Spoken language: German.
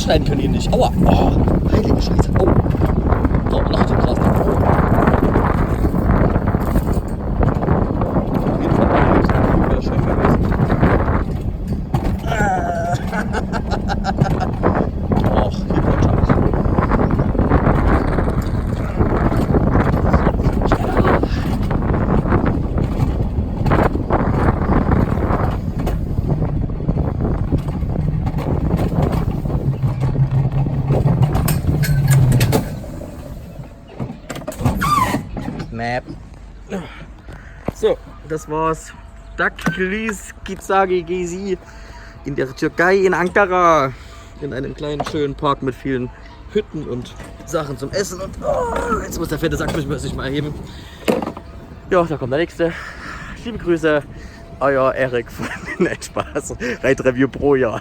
rausschneiden können hier nicht. Aua. Oh, heilige Scheiße. Oh. So, noch so krass. Oh. Auf jeden Fall wäre schön gewesen. Och, hier kommt schon was. Map. So, das war's. Dağ Kızağı in der Türkei, in Ankara. In einem kleinen schönen Park mit vielen Hütten und Sachen zum Essen. Und oh, jetzt muss der fette Sack sich mal heben. Ja, da kommt der nächste. Liebe Grüße, euer Erik von Nein, Spaß. Reitreview pro Jahr.